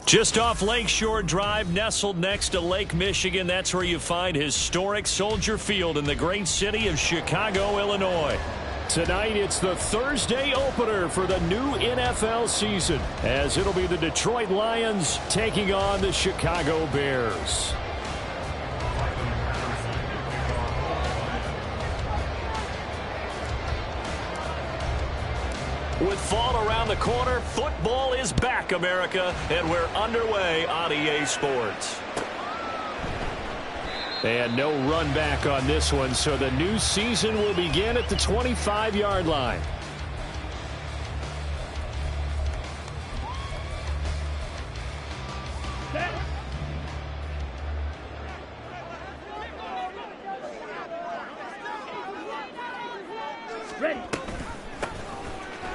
Just off Lakeshore Drive, nestled next to Lake Michigan, that's where you find historic Soldier Field in the great city of Chicago, Illinois. Tonight, it's the Thursday opener for the new NFL season, as it'll be the Detroit Lions taking on the Chicago Bears. With fall around the corner, football is back, America, and we're underway on EA Sports. And no run back on this one, so the new season will begin at the 25-yard line. Ready.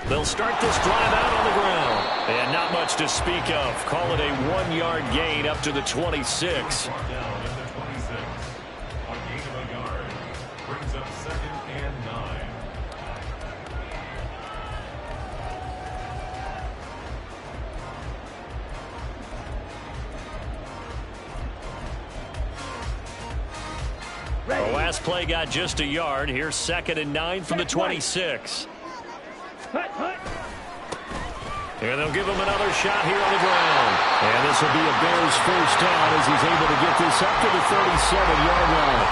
They'll start this drive out on the ground. And not much to speak of. Call it a 1-yard gain up to the 26. The last play got just a yard. Here's 2nd and 9 from the 26. And they'll give him another shot here on the ground. And this will be a Bears first down as he's able to get this up to the 37-yard line.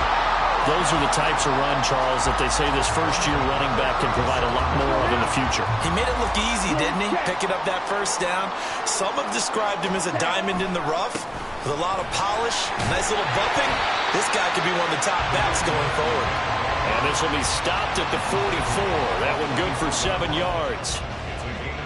Those are the types of run, Charles, that they say this first-year running back can provide a lot more of in the future. He made it look easy, didn't he? Picking up that first down. Some have described him as a diamond in the rough with a lot of polish, nice little bumping. This guy could be one of the top backs going forward. And this will be stopped at the 44. That one good for 7 yards.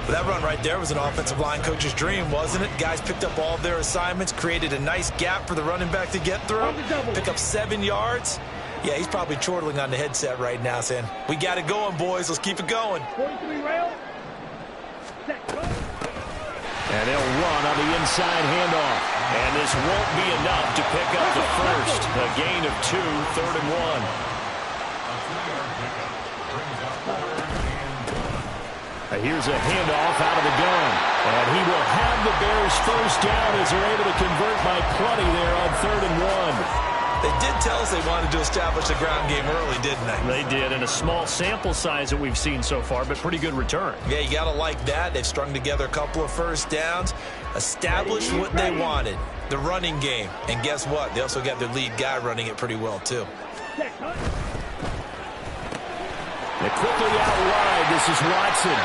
That run right there was an offensive line coach's dream, wasn't it? Guys picked up all of their assignments, created a nice gap for the running back to get through, pick up 7 yards. Yeah, he's probably chortling on the headset right now saying, we got it going, boys. Let's keep it going. 43 rail. And they'll run on the inside handoff. And this won't be enough to pick up the first. A gain of 2, 3rd and 1. Here's a handoff out of the gun. And he will have the Bears first down as they're able to convert by plenty there on 3rd and 1. They did tell us they wanted to establish the ground game early, didn't they? They did, and a small sample size that we've seen so far, but pretty good return. Yeah, you got to like that. They've strung together a couple of first downs, established what they wanted, the running game. And guess what? They also got their lead guy running it pretty well, too. They're quickly out wide. This is Watson.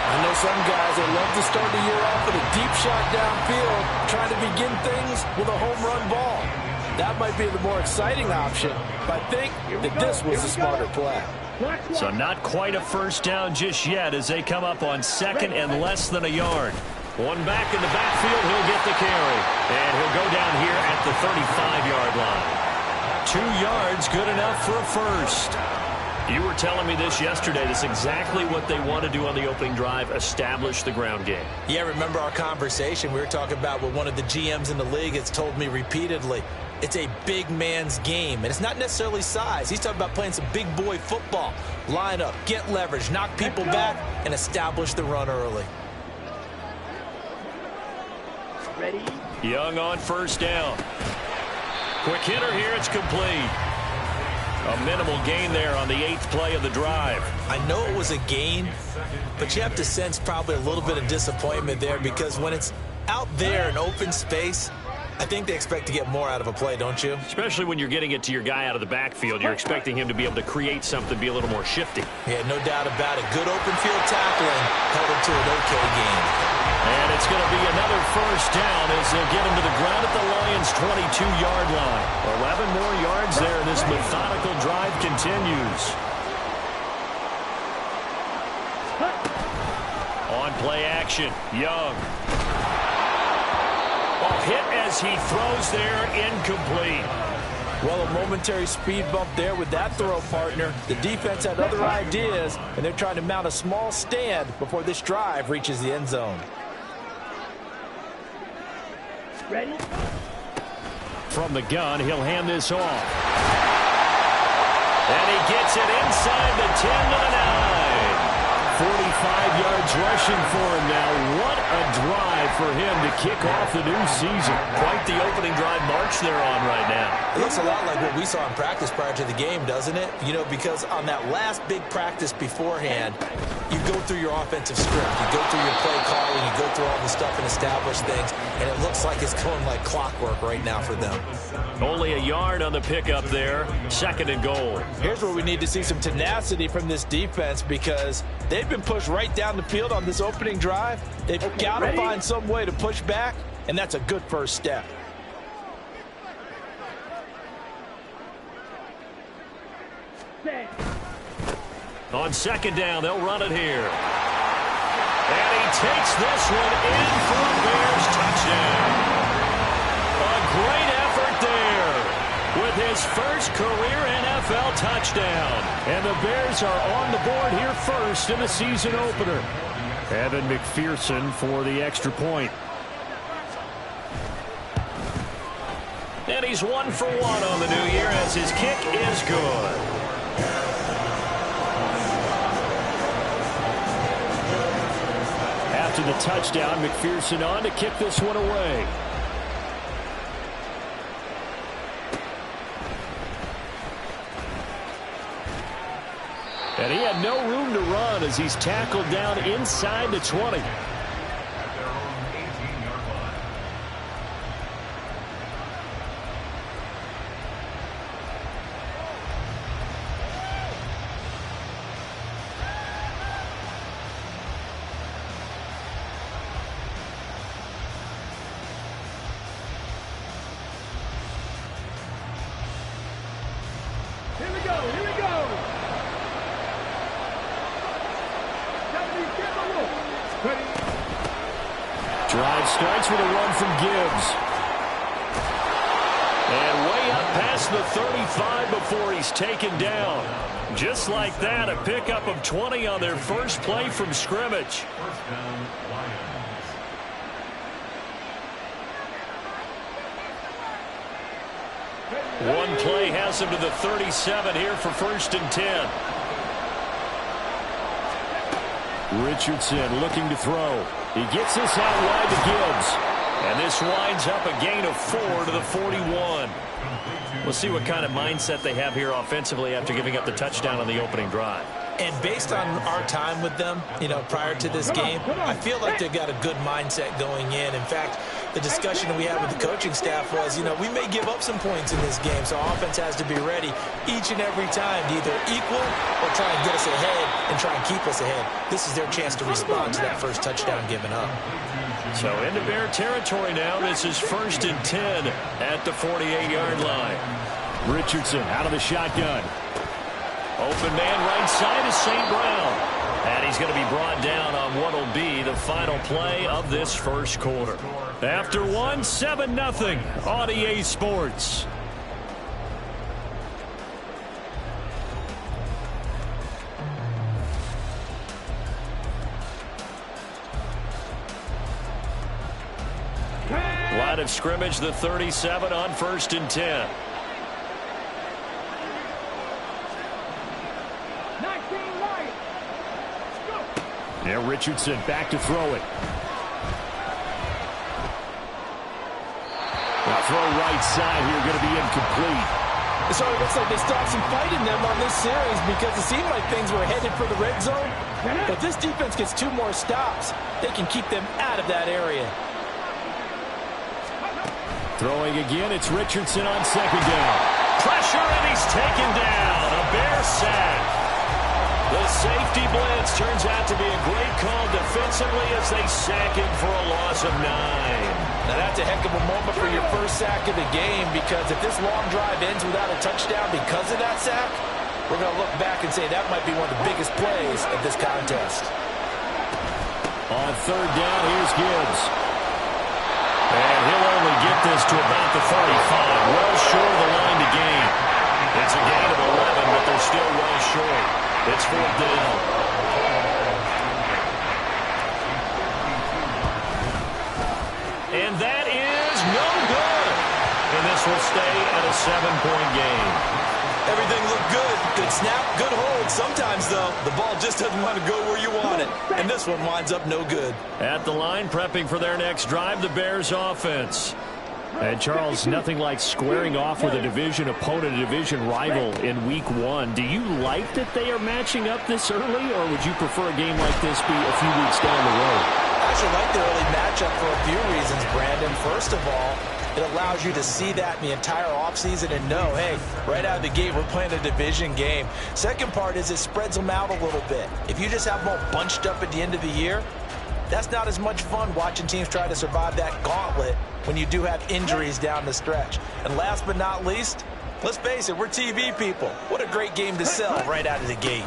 I know some guys, they love to start the year off with a deep shot downfield, trying to begin things with a home run ball. That might be the more exciting option, but I think that this was the smarter play. So not quite a first down just yet as they come up on 2nd and less than a yard. One back in the backfield, he'll get the carry. And he'll go down here at the 35-yard line. 2 yards, good enough for a first. You were telling me this yesterday. That's exactly what they want to do on the opening drive, establish the ground game. Yeah, remember our conversation? We were talking about what one of the GMs in the league has told me repeatedly. It's a big man's game, and it's not necessarily size. He's talking about playing some big boy football. Line up, get leverage, knock people back, and establish the run early. Ready? Young on first down. Quick hitter here, it's complete. A minimal gain there on the 8th play of the drive. I know it was a gain, but you have to sense probably a little bit of disappointment there because when it's out there in open space, I think they expect to get more out of a play, don't you? Especially when you're getting it to your guy out of the backfield. You're expecting him to be able to create something, be a little more shifty. Yeah, no doubt about it. Good open field tackling held him to an okay game. And it's going to be another first down as they'll get him to the ground at the Lions' 22-yard line. 11 more yards there. This methodical drive continues. On play action, Young. Ball hit as he throws there, incomplete. Well, a momentary speed bump there with that throw, partner. The defense had other ideas, and they're trying to mount a small stand before this drive reaches the end zone. Ready? From the gun, he'll hand this off. And he gets it inside the 10 to the 9. 45 yards rushing for him now. What a drive for him to kick off the new season. Quite the opening drive march they're on right now. It looks a lot like what we saw in practice prior to the game, doesn't it? You know, because on that last big practice beforehand, you go through your offensive script. You go through your play calling. You go through all the stuff and establish things. And it looks like it's going like clockwork right now for them. Only a yard on the pickup there. 2nd and goal. Here's where we need to see some tenacity from this defense because they've been pushed right down the field on this opening drive. They've got to find some way to push back, and that's a good first step. On 2nd down, they'll run it here. And he takes this one in for a Bears touchdown. A great effort there with his first career NFL touchdown. And the Bears are on the board here first in the season opener. Evan McPherson for the extra point. And he's 1 for 1 on the new year as his kick is good. After the touchdown, McPherson on to kick this one away. And he had no room to run as he's tackled down inside the 20. Here we go, here we go. Drive starts with a run from Gibbs. And way up past the 35 before he's taken down. Just like that, a pickup of 20 on their first play from scrimmage. One play has him to the 37 here for 1st and 10. Richardson looking to throw. He gets this out wide to Gibbs. And this winds up a gain of 4 to the 41. We'll see what kind of mindset they have here offensively after giving up the touchdown on the opening drive. And based on our time with them, you know, prior to this game, I feel like they've got a good mindset going in. In fact, the discussion we had with the coaching staff was, you know, we may give up some points in this game, so offense has to be ready each and every time to either equal or try and get us ahead and try and keep us ahead. This is their chance to respond to that first touchdown given up. So into Bear territory now. This is 1st and 10 at the 48-yard line. Richardson out of the shotgun. Open man right side is St. Brown. And he's going to be brought down on what will be the final play of this first quarter. After 7-0 on EA Sports. Line of scrimmage, the 37 on 1st and 10. Yeah, Richardson back to throw it. Well, throw right side here going to be incomplete. So it looks like they stopped some fight in them on this series because it seemed like things were headed for the red zone. But if this defense gets 2 more stops, they can keep them out of that area. Throwing again, it's Richardson on second down. Pressure, and he's taken down. A Bear sack. The safety blitz turns out to be a great call defensively as they sack him for a loss of 9. Now that's a heck of a moment for your first sack of the game, because if this long drive ends without a touchdown because of that sack, we're going to look back and say that might be one of the biggest plays of this contest. On third down, here's Gibbs. And he'll only get this to about the 35, well short of the line to gain. It's a gain of 11, but they're still well short. It's fourth down. And that is no good. And this will stay at a 7-point game. Everything looked good. Good snap, good hold. Sometimes, though, the ball just doesn't want to go where you want it. And this one winds up no good. At the line, prepping for their next drive, the Bears offense. And, Charles, nothing like squaring off with a division opponent, a division rival in Week 1. Do you like that they are matching up this early, or would you prefer a game like this be a few weeks down the road? I actually like the early matchup for a few reasons, Brandon. First of all, it allows you to see that in the entire offseason and know, hey, right out of the gate, we're playing a division game. Second part is it spreads them out a little bit. If you just have them all bunched up at the end of the year, that's not as much fun watching teams try to survive that gauntlet when you do have injuries down the stretch. And last but not least, let's face it, we're TV people. What a great game to sell right out of the gate.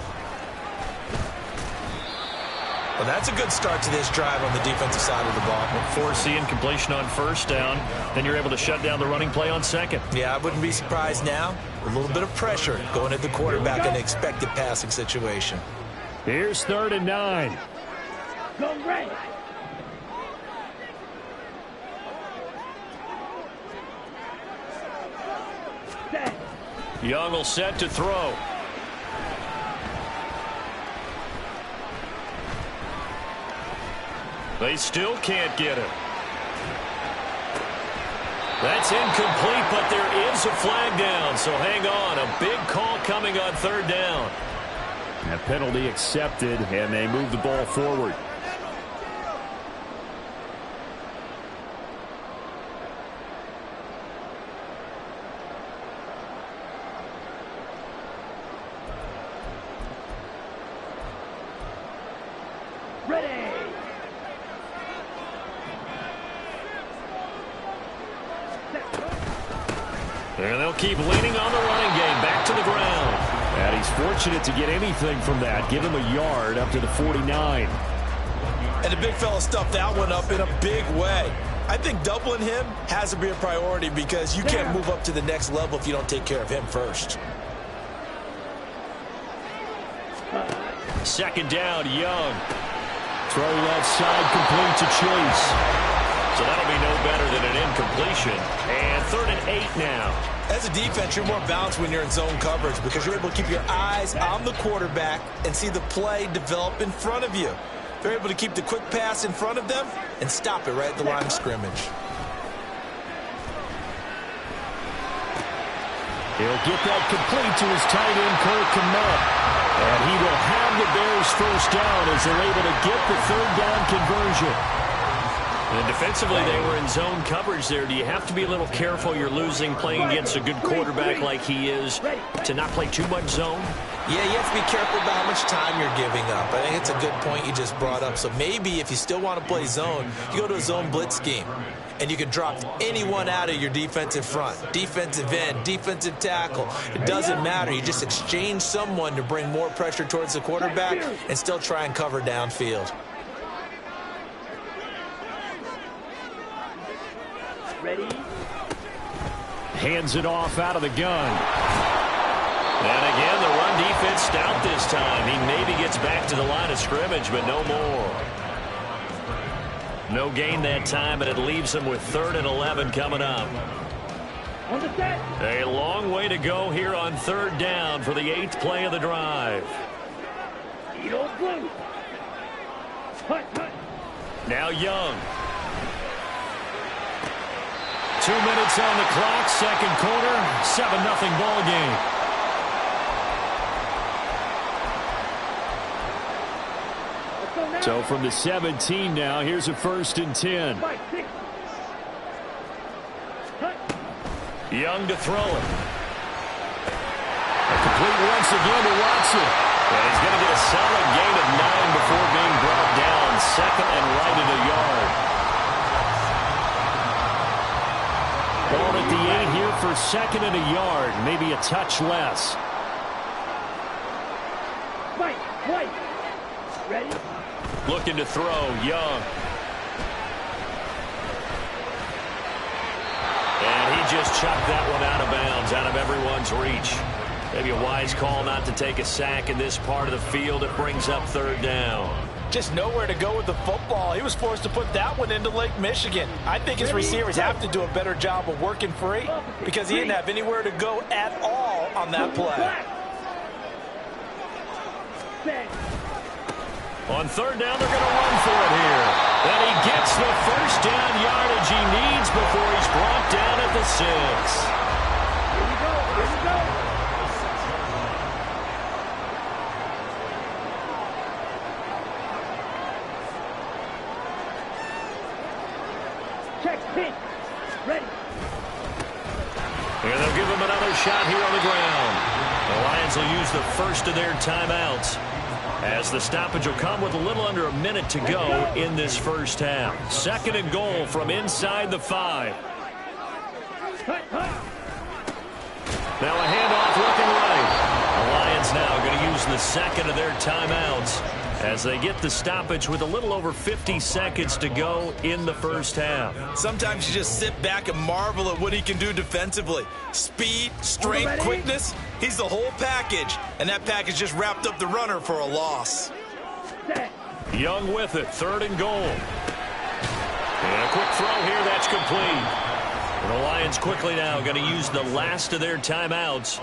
Well, that's a good start to this drive on the defensive side of the ball. Foreseeing completion on first down, then you're able to shut down the running play on second. Yeah, I wouldn't be surprised now. A little bit of pressure going at the quarterback in an expected passing situation. Here's 3rd and 9. Go right. Young will set to throw. They still can't get it. That's incomplete, but there is a flag down, so hang on. A big call coming on 3rd down. A penalty accepted, and they move the ball forward. Ready. And they'll keep leaning on the running game back to the ground. And he's fortunate to get anything from that. Give him a yard up to the 49. And the big fella stuffed that one up in a big way. I think doubling him has to be a priority because you can't move up to the next level if you don't take care of him first. Second down, Young. Throw left side, complete to Chase. So that'll be no better than an incompletion. And 3rd and 8 now. As a defense, you're more balanced when you're in zone coverage because you're able to keep your eyes on the quarterback and see the play develop in front of you. They're able to keep the quick pass in front of them and stop it right at the line of scrimmage. He'll get that complete to his tight end, Cole Kmet. And he will have the Bears first down as they're able to get the 3rd down conversion. And defensively, they were in zone coverage there. Do you have to be a little careful? You're losing playing against a good quarterback like he is to not play too much zone? Yeah, you have to be careful about how much time you're giving up. I think it's a good point you just brought up. So maybe if you still want to play zone, you go to a zone blitz scheme. And you can drop anyone out of your defensive front. Defensive end, defensive tackle. It doesn't matter. You just exchange someone to bring more pressure towards the quarterback and still try and cover downfield. Ready. Hands it off out of the gun. And again, the run defense stout this time. He maybe gets back to the line of scrimmage, but no more. No gain that time, and it leaves him with 3rd and 11 coming up. On the set. A long way to go here on 3rd down for the 8th play of the drive. Eagle blue. Hut, hut. Now Young. 2 minutes on the clock, second quarter, 7-0 ball game. So from the 17 now, here's a 1st and 10. Young to throw it. Complete once again to Watson. And he's going to get a solid gain of 9 before being brought down. Second and right at a yard. Ball at the 8 here for second and a yard. Maybe a touch less. White. Ready? Looking to throw, Young. And he just chucked that one out of bounds, out of everyone's reach. Maybe a wise call not to take a sack in this part of the field. It brings up 3rd down. Just nowhere to go with the football. He was forced to put that one into Lake Michigan. I think his receivers have to do a better job of working free because he didn't have anywhere to go at all on that play. On 3rd down, they're going to run for it here. And he gets the 1st down yardage he needs before he's brought down at the 6. Here we go. Check, pitch. Ready. And they'll give him another shot here on the ground. The Lions will use the first of their timeouts, as the stoppage will come with a little under a minute to go in this first half. 2nd and goal from inside the 5. Now a handoff looking right. The Lions now going to use the 2nd of their timeouts as they get the stoppage with a little over 50 seconds to go in the first half. Sometimes you just sit back and marvel at what he can do defensively. Speed, strength, quickness. He's the whole package. And that package just wrapped up the runner for a loss. Young with it. 3rd and goal. And a quick throw here. That's complete. And the Lions quickly now going to use the last of their timeouts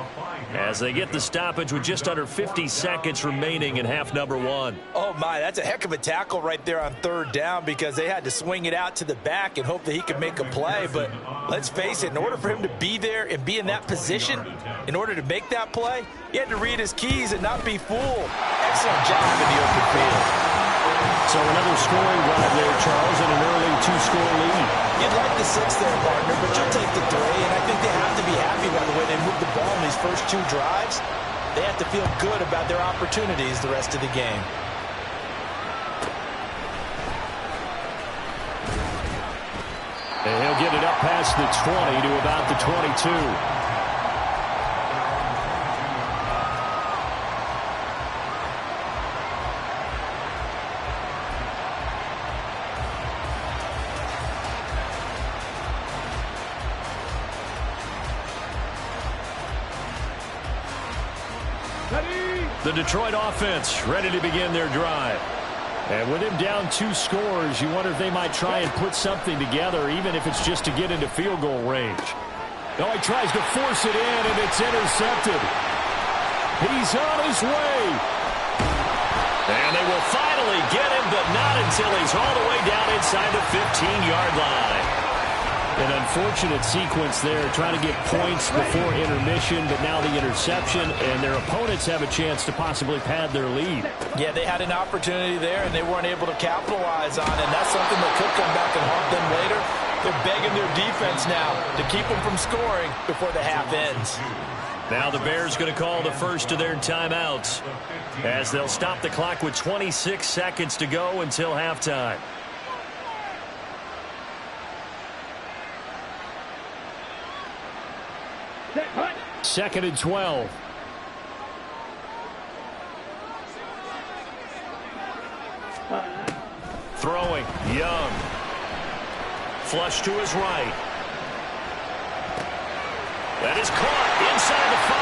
as they get the stoppage with just under 50 seconds remaining in half number 1. Oh, my, that's a heck of a tackle right there on 3rd down because they had to swing it out to the back and hope that he could make a play. But let's face it, in order for him to be there and be in that position, in order to make that play, he had to read his keys and not be fooled. Excellent job in the open field. So another scoring drive there, Charles, and an early 2-score lead. You'd like the 6 there, partner, but you'll take the 3, and I think they have to be happy by the way they moved the ball in these first 2 drives. They have to feel good about their opportunities the rest of the game. And he'll get it up past the 20 to about the 22. The Detroit offense ready to begin their drive. And with him down 2 scores, you wonder if they might try and put something together, even if it's just to get into field goal range. Oh, he tries to force it in, and it's intercepted. He's on his way. And they will finally get him, but not until he's all the way down inside the 15-yard line. An unfortunate sequence there, trying to get points before intermission, but now the interception, and their opponents have a chance to possibly pad their lead. Yeah, they had an opportunity there, and they weren't able to capitalize on it, and that's something that could come back and haunt them later. They're begging their defense now to keep them from scoring before the half ends. Now the Bears going to call the first of their timeouts as they'll stop the clock with 26 seconds to go until halftime. Second and 12. Throwing, Young. Flush to his right. That is caught inside the 5.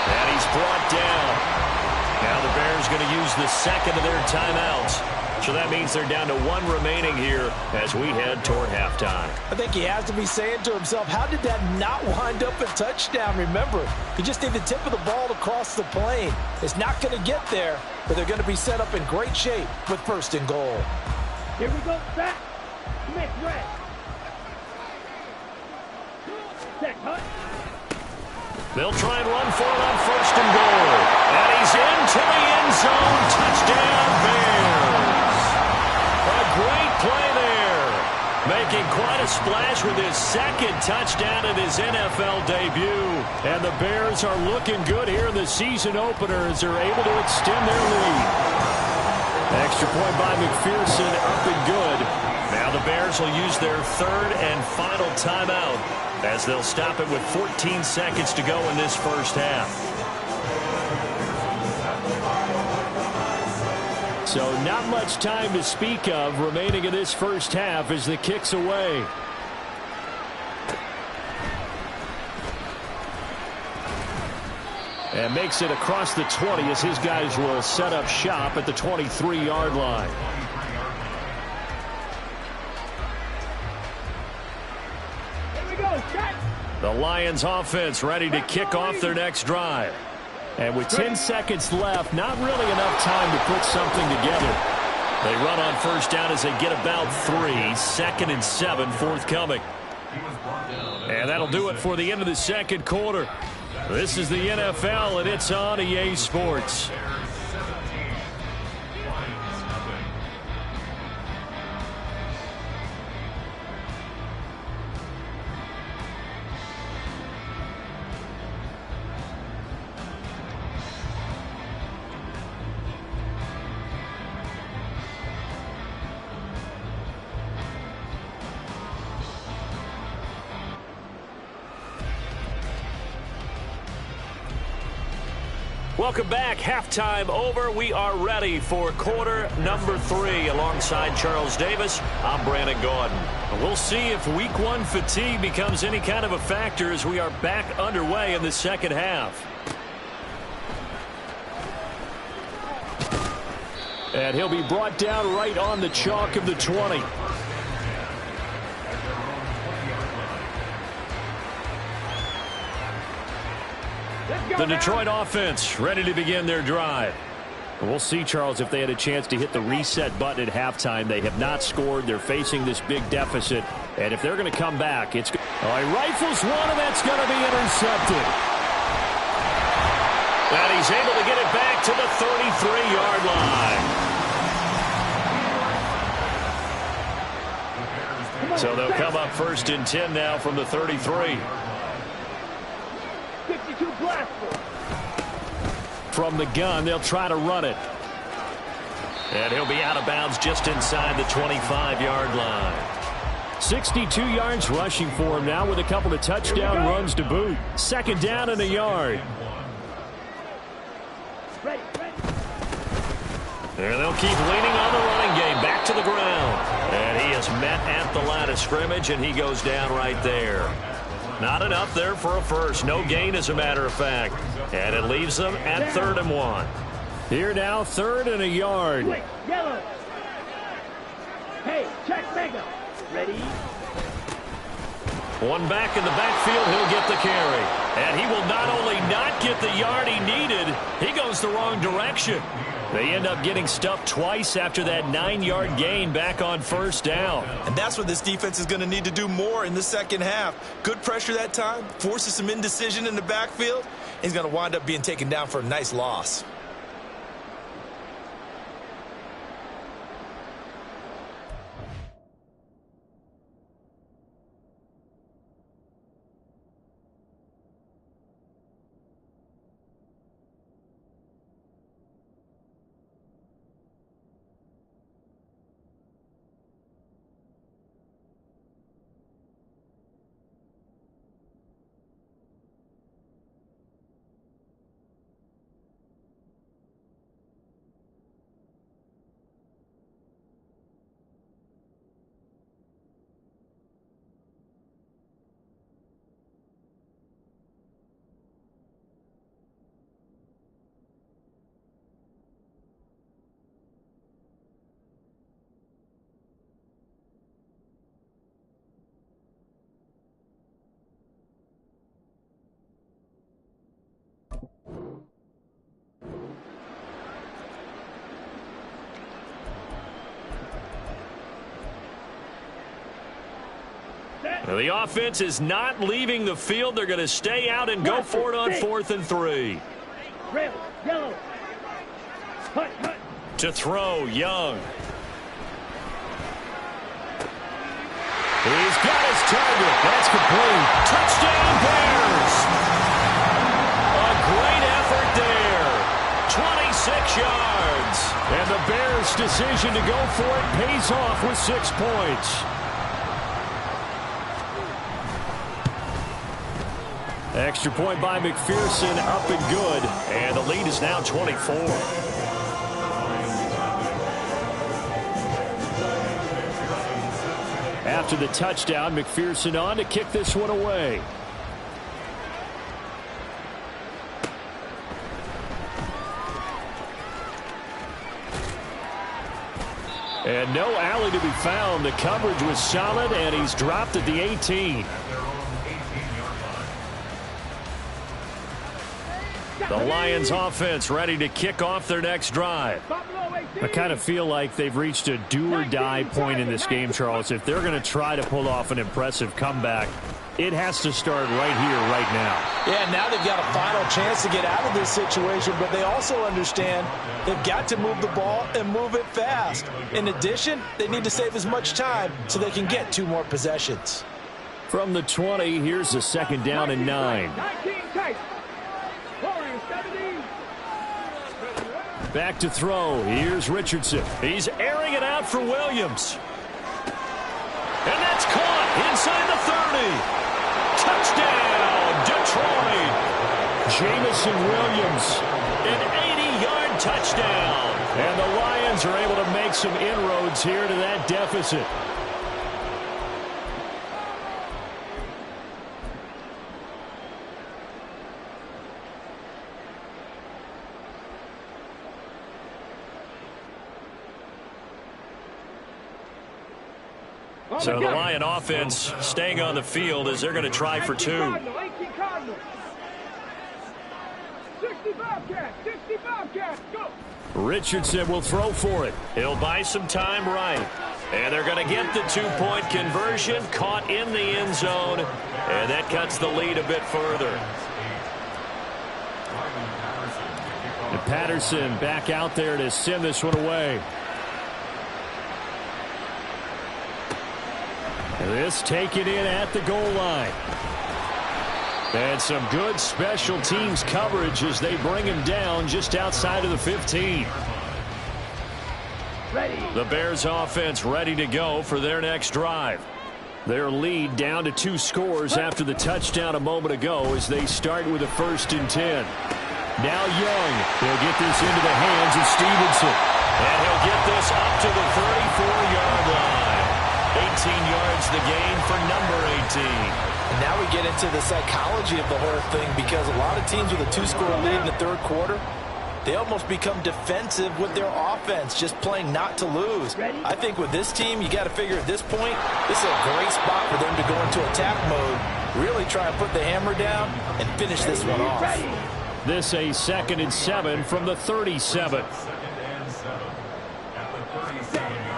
And he's brought down. Now the Bears going to use the second of their timeouts. So that means they're down to 1 remaining here as we head toward halftime. I think he has to be saying to himself, how did that not wind up a touchdown? Remember, you just need the tip of the ball to cross the plane. It's not going to get there, but they're going to be set up in great shape with 1st and goal. Here we go, set. Smith, red. Set, huh? They'll try and run for it on first and goal. And he's into the end zone. Touchdown, Bears. A great play there. Making quite a splash with his second touchdown in his NFL debut. And the Bears are looking good here in the season opener as they're able to extend their lead. Extra point by McPherson, up and good. Now the Bears will use their third and final timeout as they'll stop it with 14 seconds to go in this first half. So not much time to speak of remaining in this first half as the kick's away. And makes it across the 20 as his guys will set up shop at the 23-yard line. Here we go, shot. The Lions offense ready to kick off their next drive. And with 10 seconds left, not really enough time to put something together. They run on first down as they get about 3. 2nd and 7 forthcoming. And that'll do it for the end of the second quarter. This is the NFL, and it's on EA Sports. Welcome back. Halftime over. We are ready for quarter number 3. Alongside Charles Davis, I'm Brandon Gordon. We'll see if week 1 fatigue becomes any kind of a factor as we are back underway in the second half. And he'll be brought down right on the chalk of the 20. The Detroit offense ready to begin their drive. We'll see, Charles, if they had a chance to hit the reset button at halftime. They have not scored. They're facing this big deficit. And if they're going to come back, it's good. Oh, he rifles one, and that's going to be intercepted. And he's able to get it back to the 33-yard line. So they'll come up 1st and 10 now from the 33. 52 blaster. From the gun, they'll try to run it. And he'll be out of bounds just inside the 25-yard line. 62 yards rushing for him now with a couple of touchdown runs to boot. 2nd down and a yard. Ready, ready. And they'll keep leaning on the running game. Back to the ground. And he is met at the line of scrimmage, and he goes down right there. Not enough there for a first. No gain, as a matter of fact. And it leaves them at 3rd and 1. Here now, 3rd and a yard. Quick, yellow. Hey, check mega. Ready? One back in the backfield, he'll get the carry. And he will not only not get the yard he needed, he goes the wrong direction. They end up getting stuffed twice after that 9-yard gain back on 1st down. And that's what this defense is going to need to do more in the second half. Good pressure that time, forces some indecision in the backfield. He's going to wind up being taken down for a nice loss. The offense is not leaving the field. They're going to stay out and go for it on 4th and 3. Red, yellow. Hut, hut. To throw, Young. He's got his target. That's complete. Touchdown, Bears. A great effort there. 26 yards. And the Bears' decision to go for it pays off with 6 points. Extra point by McPherson, up and good. And the lead is now 24. After the touchdown, McPherson on to kick this one away. And no alley to be found. The coverage was solid, and he's dropped at the 18. The Lions offense ready to kick off their next drive. I kind of feel like they've reached a do-or-die point in this game, Charles. If they're going to try to pull off an impressive comeback, it has to start right here, right now. Yeah, now they've got a final chance to get out of this situation, but they also understand they've got to move the ball and move it fast. In addition, they need to save as much time so they can get 2 more possessions. From the 20, here's a 2nd down and 9. Back to throw. Here's Richardson. He's airing it out for Williams. And that's caught inside the 30. Touchdown, Detroit. Jamison Williams, an 80-yard touchdown. And the Lions are able to make some inroads here to that deficit. So the Lion offense staying on the field as they're going to try for 2. Richardson will throw for it. He'll buy some time right. And they're going to get the 2-point conversion, caught in the end zone, and that cuts the lead a bit further. And Patterson back out there to send this one away. This taken in at the goal line. And some good special teams coverage as they bring him down just outside of the 15. Ready. The Bears offense ready to go for their next drive. Their lead down to 2 scores after the touchdown a moment ago as they start with a 1st and 10. Now Young. He'll get this into the hands of Stevenson. And he'll get this up to the 34-yard line. 18 yards the gain for number 18. And now we get into the psychology of the whole thing, because a lot of teams with a 2-score lead in the 3rd quarter, they almost become defensive with their offense, just playing not to lose. I think with this team, you got to figure at this point, this is a great spot for them to go into attack mode, really try and put the hammer down and finish this one off. This a 2nd and 7 from the 37.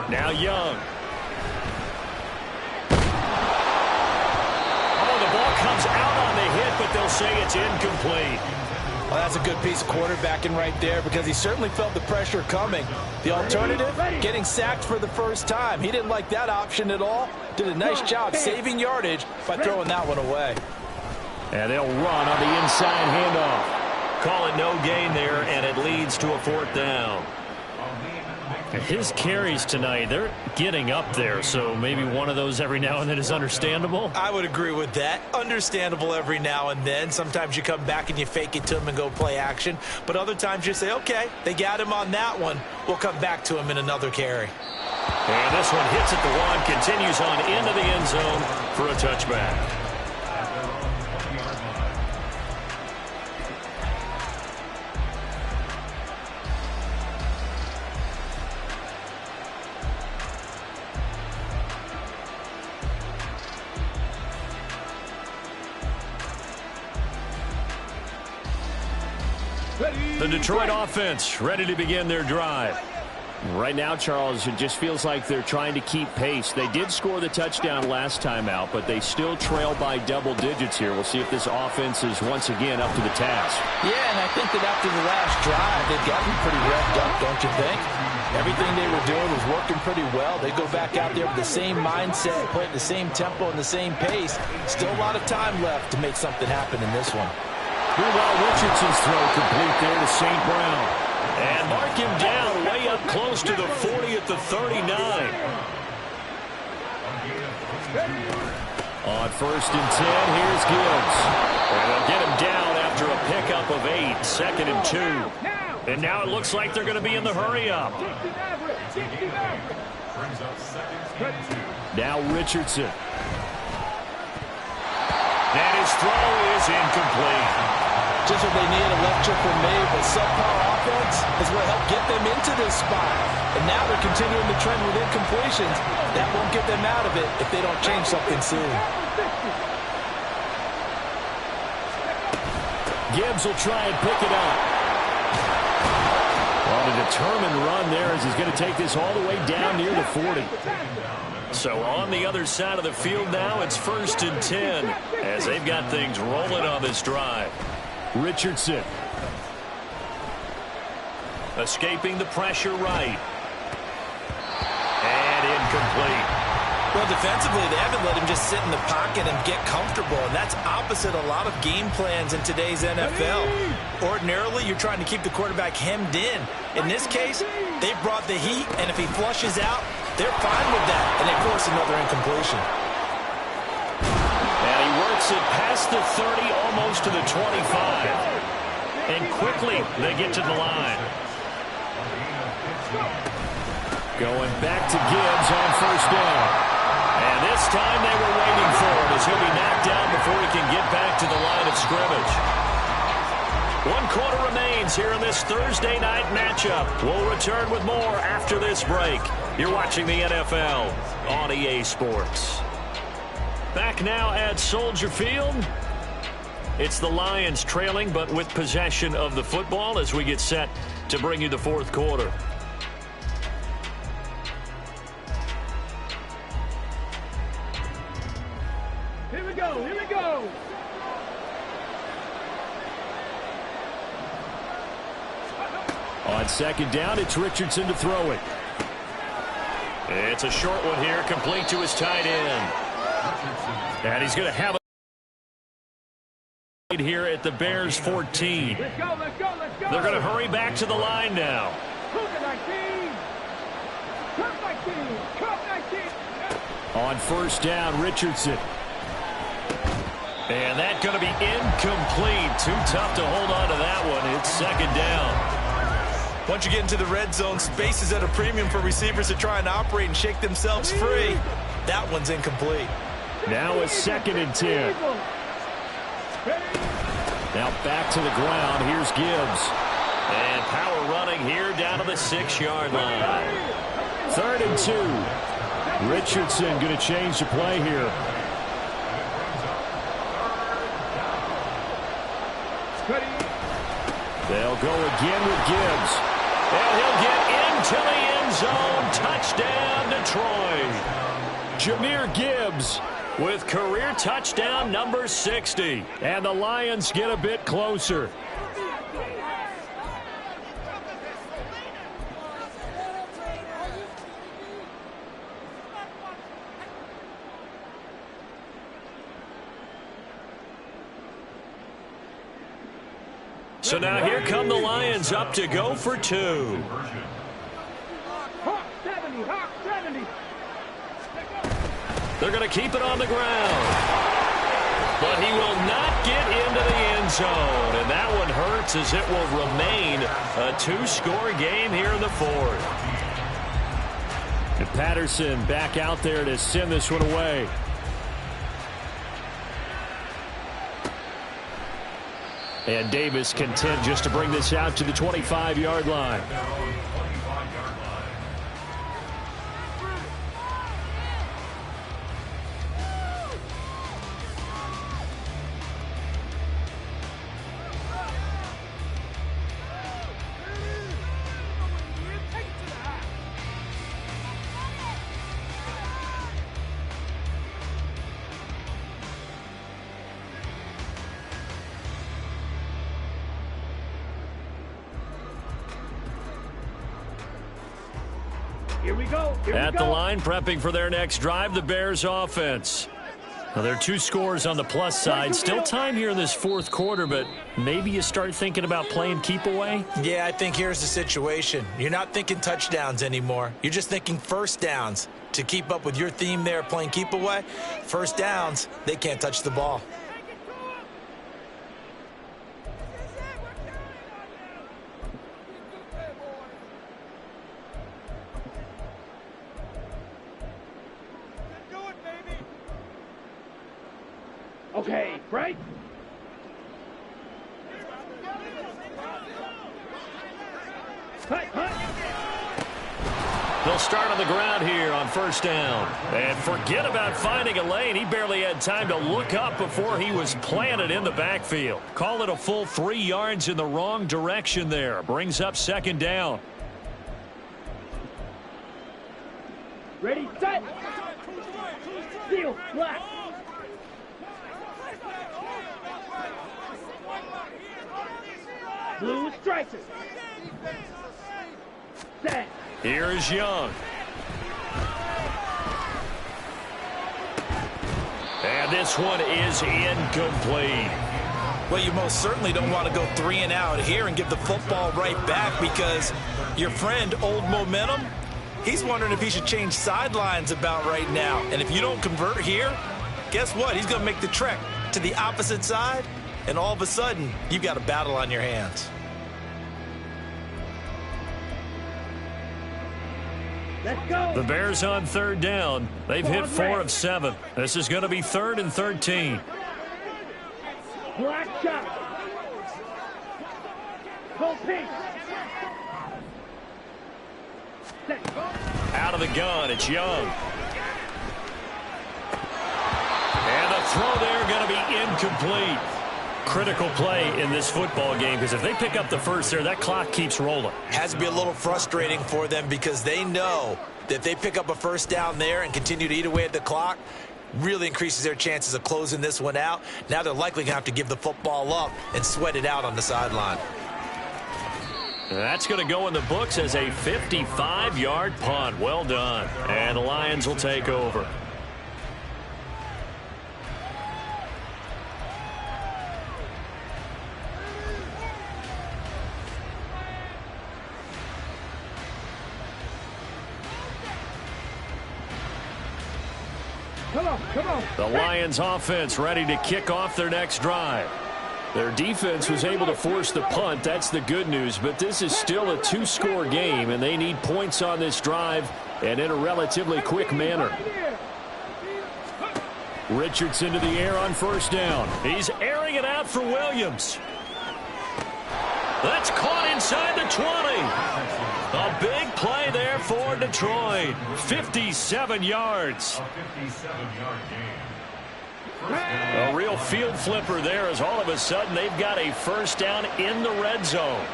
Now Young. Comes out on the hit, but they'll say it's incomplete. Well, that's a good piece of quarterbacking right there, because he certainly felt the pressure coming. The alternative, getting sacked for the first time. He didn't like that option at all. Did a nice job saving yardage by throwing that one away. And they'll run on the inside handoff. Call it no gain there, and it leads to a 4th down. His carries tonight, they're getting up there, so maybe one of those every now and then is understandable. I would agree with that. Understandable every now and then. Sometimes you come back and you fake it to him and go play action. But other times you say, okay, they got him on that one. We'll come back to him in another carry. And this one hits at the 1, continues on into the end zone for a touchback. The Detroit offense ready to begin their drive. Right now, Charles, it just feels like they're trying to keep pace. They did score the touchdown last time out, but they still trail by double digits here. We'll see if this offense is once again up to the task. Yeah, and I think that after the last drive, they've got to be pretty revved up, don't you think? Everything they were doing was working pretty well. They go back out there with the same mindset, playing the same tempo and the same pace. Still a lot of time left to make something happen in this one. Meanwhile, Richardson's throw complete there to St. Brown. And mark him down way up close to the 40 at the 39. On 1st and 10, here's Gibbs. And they'll get him down after a pickup of 8, 2nd and 2. And now it looks like they're going to be in the hurry-up. Now Richardson. And his throw is incomplete. Just what they need, a left chip from May, but subpar offense is what helped get them into this spot. And now they're continuing the trend with incompletions. That won't get them out of it if they don't change something soon. Gibbs will try and pick it up. Well, a determined run there as he's going to take this all the way down near the 40. So on the other side of the field now, it's 1st and 10 as they've got things rolling on this drive. Richardson. Escaping the pressure right. And incomplete. Well, defensively, they haven't let him just sit in the pocket and get comfortable, and that's opposite a lot of game plans in today's NFL. Ordinarily, you're trying to keep the quarterback hemmed in. In this case, they brought the heat, and if he flushes out, they're fine with that, and they force another incompletion. And he works it past the 30, almost to the 25. And quickly, they get to the line. Going back to Gibbs on 1st down. And this time they were waiting for him as he'll be knocked down before he can get back to the line of scrimmage. 1 quarter remains here in this Thursday night matchup. We'll return with more after this break. You're watching the NFL on EA Sports. Back now at Soldier Field. It's the Lions trailing, but with possession of the football as we get set to bring you the 4th quarter. Here we go, here we go. On 2nd down, it's Richardson to throw it. It's a short one here, complete to his tight end. And he's going to have it here at the Bears 14. Let's go, let's go, let's go. They're going to hurry back to the line now. Cook 19. Cook 19. Cook 19. On 1st down, Richardson. And that's going to be incomplete. Too tough to hold on to that one. It's 2nd down. Once you get into the red zone, space is at a premium for receivers to try and operate and shake themselves free. That one's incomplete. Now a 2nd and 10. Now back to the ground. Here's Gibbs. And power running here down to the 6-yard line. 3rd and 2. Richardson going to change the play here. They'll go again with Gibbs. And he'll get into the end zone. Touchdown, Detroit. Jahmyr Gibbs with career touchdown number 60. And the Lions get a bit closer. So now here come the Lions up to go for 2. Hawk 70, Hawk 70. They're going to keep it on the ground. But he will not get into the end zone. And that one hurts as it will remain a 2-score game here in the 4th. And Patterson back out there to send this one away. And Davis content just to bring this out to the 25-yard line. Here we go. Here At we the go. line, prepping for their next drive, the Bears offense. Now, there are 2 scores on the plus side. Still time here in this fourth quarter, but maybe you start thinking about playing keep away? Yeah, I think here's the situation. You're not thinking touchdowns anymore. You're just thinking first downs. To keep up with your theme there, playing keep away, first downs, they can't touch the ball. Okay, right? Hut, hut. They'll start on the ground here on first down. And forget about finding a lane. He barely had time to look up before he was planted in the backfield. Call it a full 3 yards in the wrong direction there. Brings up second down. Ready, set. Seal, black. Blue strikes it. Set. Here is Young. And this one is incomplete. Well, you most certainly don't want to go 3 and out here and give the football right back, because your friend, Old Momentum, he's wondering if he should change sidelines about right now. And if you don't convert here, guess what? He's going to make the trek to the opposite side, and all of a sudden, you've got a battle on your hands. Let's go. The Bears on third down. They've hit 4 of 7. This is going to be 3rd and 13. Black shot. Full pink. Set. Out of the gun, it's Young. And the throw there going to be incomplete. Critical play in this football game, because if they pick up the first there, that clock keeps rolling. Has to be a little frustrating for them, because they know that if they pick up a first down there and continue to eat away at the clock, really increases their chances of closing this one out. Now they're likely going to have to give the football up and sweat it out on the sideline. That's going to go in the books as a 55-yard punt. Well done. And the Lions will take over. Come on, come on. The Lions offense ready to kick off their next drive. Their defense was able to force the punt. That's the good news. But this is still a 2-score game, and they need points on this drive and in a relatively quick manner. Richardson to the air on first down. He's airing it out for Williams. That's caught inside the 20. A big play there for Detroit. 57 yards. A real field flipper there, as all of a sudden they've got a first down in the red zone.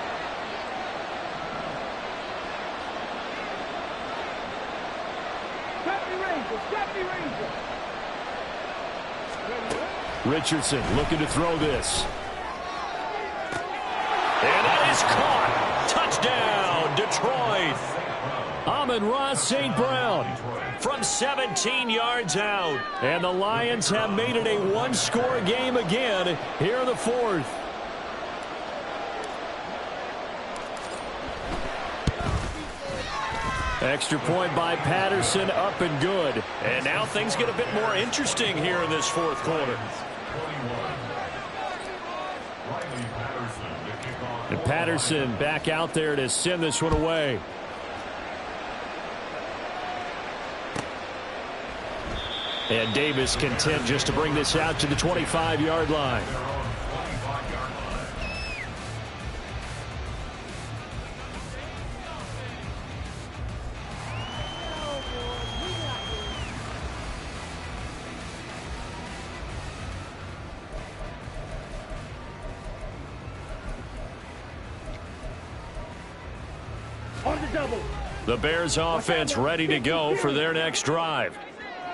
Richardson looking to throw this. And that is caught. Touchdown, Detroit. Amon-Ra St. Brown from 17 yards out. And the Lions have made it a 1-score game again here in the fourth. Extra point by Patterson, up and good. And now things get a bit more interesting here in this fourth quarter. And Patterson back out there to send this one away. And Davis content just to bring this out to the 25-yard line. On the double. The Bears offense ready to go for their next drive.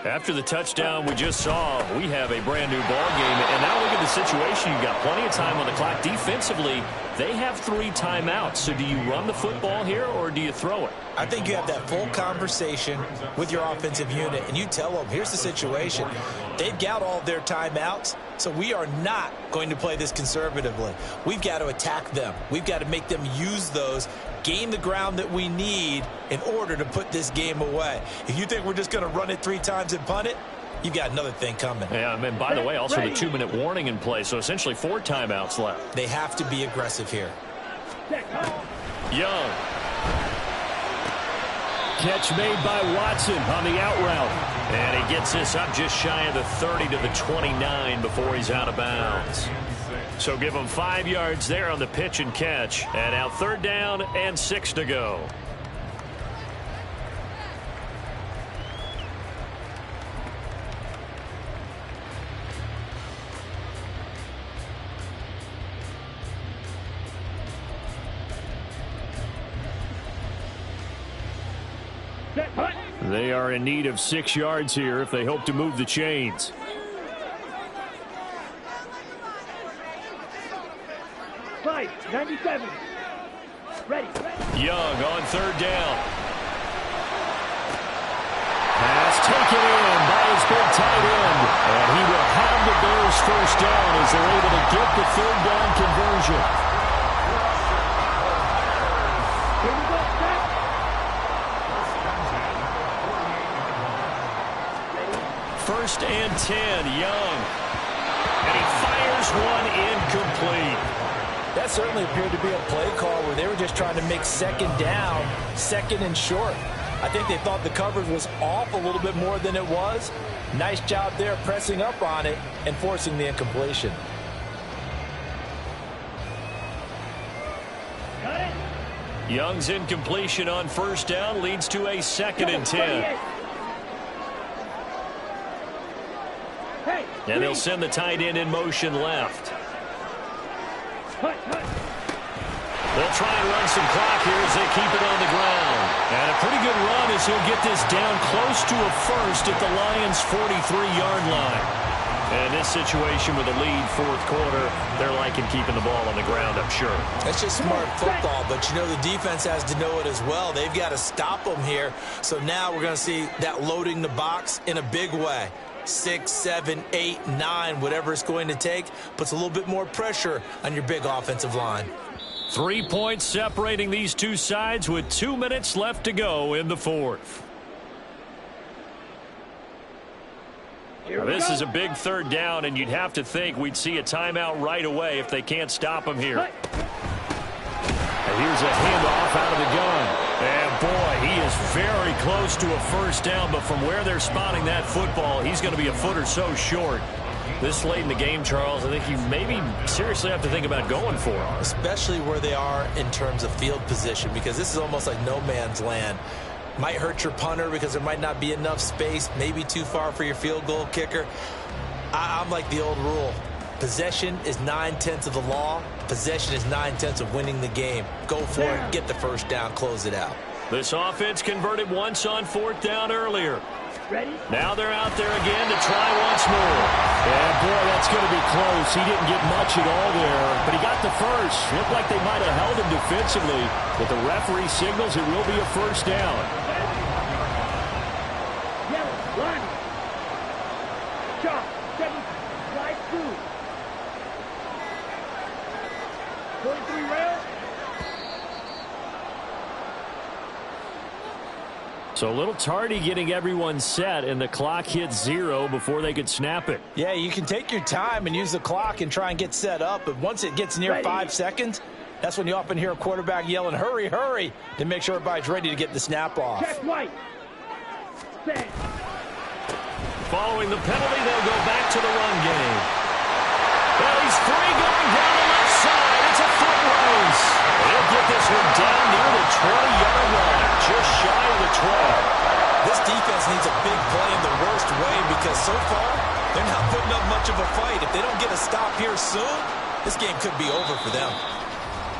After the touchdown we just saw, we have a brand new ball game. And now look at the situation. You've got plenty of time on the clock. Defensively, They have 3 timeouts. So do you run the football here or do you throw it? I think you have that full conversation with your offensive unit, and you tell them, here's the situation. They've got all their timeouts, so we are not going to play this conservatively. We've got to attack them. We've got to make them use those, gain the ground that we need in order to put this game away. If you think we're just going to run it 3 times and punt it, you've got another thing coming. Yeah, and by the way, also the 2-minute warning in play, so essentially 4 timeouts left. They have to be aggressive here. Young. Catch made by Watson on the out route. And he gets this up just shy of the 30 to the 29 before he's out of bounds. So give him 5 yards there on the pitch and catch. And now 3rd down and 6 to go. They are in need of 6 yards here if they hope to move the chains. Five, 97. Ready. Young on 3rd down. Pass taken in by his big tight end. And he will have the Bears 1st down as they're able to get the 3rd down conversion. Here we go, set. 1st and 10, Young. And he fires one incomplete. That certainly appeared to be a play call where they were just trying to make 2nd down, 2nd and short. I think they thought the coverage was off a little bit more than it was. Nice job there pressing up on it and forcing the incompletion. Got it. Young's incompletion on 1st down leads to a 2nd and 10. Hey, And they'll send the tight end in motion left. hut. They'll try and run some clock here as they keep it on the ground. And a pretty good run as he'll get this down close to a 1st at the Lions' 43-yard line. And this situation with a lead 4th quarter, they're liking keeping the ball on the ground, I'm sure. That's just smart football, but you know the defense has to know it as well. They've got to stop them here. So now we're going to see that loading the box in a big way. 6, 7, 8, 9, whatever it's going to take, puts a little bit more pressure on your big offensive line. 3 points separating these two sides with 2 minutes left to go in the 4th. Now, this is a big 3rd down, and you'd have to think we'd see a timeout right away if they can't stop him here. And here's a handoff out of the gun. And, boy, he is very close to a 1st down, but from where they're spotting that football, he's going to be a foot or so short. This late in the game, Charles, I think you maybe seriously have to think about going for him. Especially where they are in terms of field position, because this is almost like no man's land. Might hurt your punter because there might not be enough space, maybe too far for your field goal kicker. I'm like the old rule. Possession is 9/10 of the law. Possession is 9/10 of winning the game. Go for it, get the 1st down, close it out. This offense converted once on 4th down earlier. Ready? Now they're out there again to try once more. And, boy, that's going to be close. He didn't get much at all there, but he got the 1st. Looked like they might have held him defensively, but the referee signals it will be a 1st down. Yellow, line. Sharp, 7, slide through. 43 rail. So a little tardy getting everyone set, and the clock hit 0 before they could snap it. Yeah, you can take your time and use the clock and try and get set up, but once it gets near 5 seconds, that's when you often hear a quarterback yelling, hurry, hurry, to make sure everybody's ready to get the snap off. Check white. Set. Following the penalty, they'll go back to the run game. Well, he's free going down the left side. It's a foot race. They'll get this one down near the 20-yard line, just shy of the 12. This defense needs a big play in the worst way because so far they're not putting up much of a fight. If they don't get a stop here soon, this game could be over for them.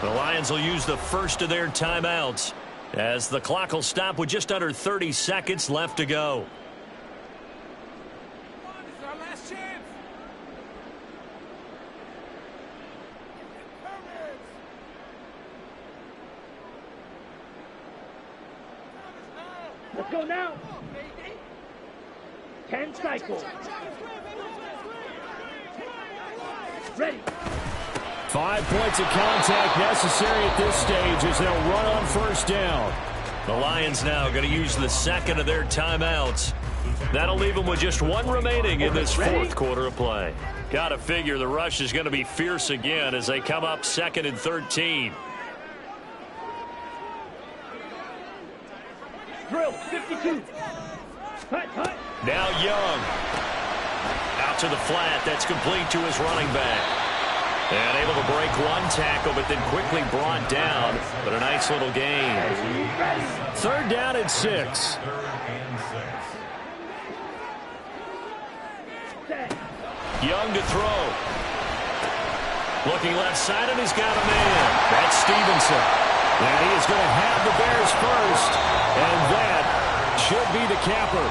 The Lions will use the 1st of their timeouts as the clock will stop with just under 30 seconds left to go. Go now. 10 cycles. Ready. 5 points of contact necessary at this stage as they'll run on first down. The Lions now going to use the second of their timeouts. That'll leave them with just 1 remaining in this fourth quarter of play. Got to figure the rush is going to be fierce again as they come up 2nd and 13. Drill, 52. Hut, hut. Now Young. Out to the flat. That's complete to his running back. And able to break 1 tackle, but then quickly brought down. But a nice little gain. 3rd down and 6. Young to throw. Looking left side, and he's got a man. That's Stevenson. And he is going to have the Bears first. And that should be the capper.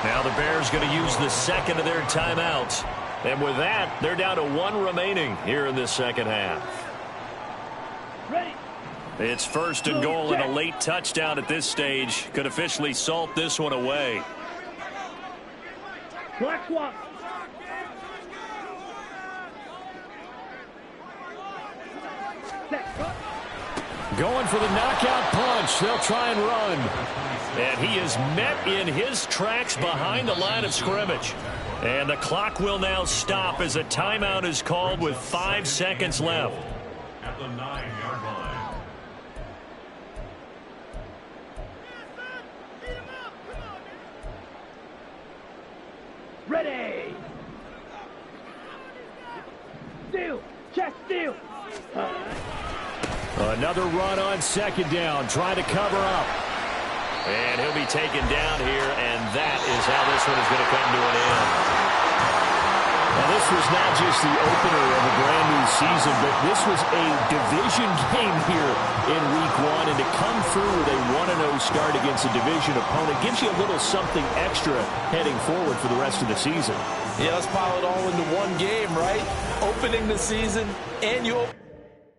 Now the Bears going to use the second of their timeouts. And with that, they're down to 1 remaining here in this second half. Ready. It's 1st and goal and a late touchdown at this stage. Could officially salt this one away. Black swap. Going for the knockout punch. They'll try and run. And he is met in his tracks behind the line of scrimmage. And the clock will now stop as a timeout is called with 5 seconds left. At the 9-yard line. Ready. Steal. Check steal. Another run on 2nd down. Trying to cover up. And he'll be taken down here, and that is how this one is going to come to an end. Now, this was not just the opener of a brand-new season, but this was a division game here in Week 1, and to come through with a 1-0 start against a division opponent gives you a little something extra heading forward for the rest of the season. Yeah, let's pile it all into one game, right? Opening the season, and you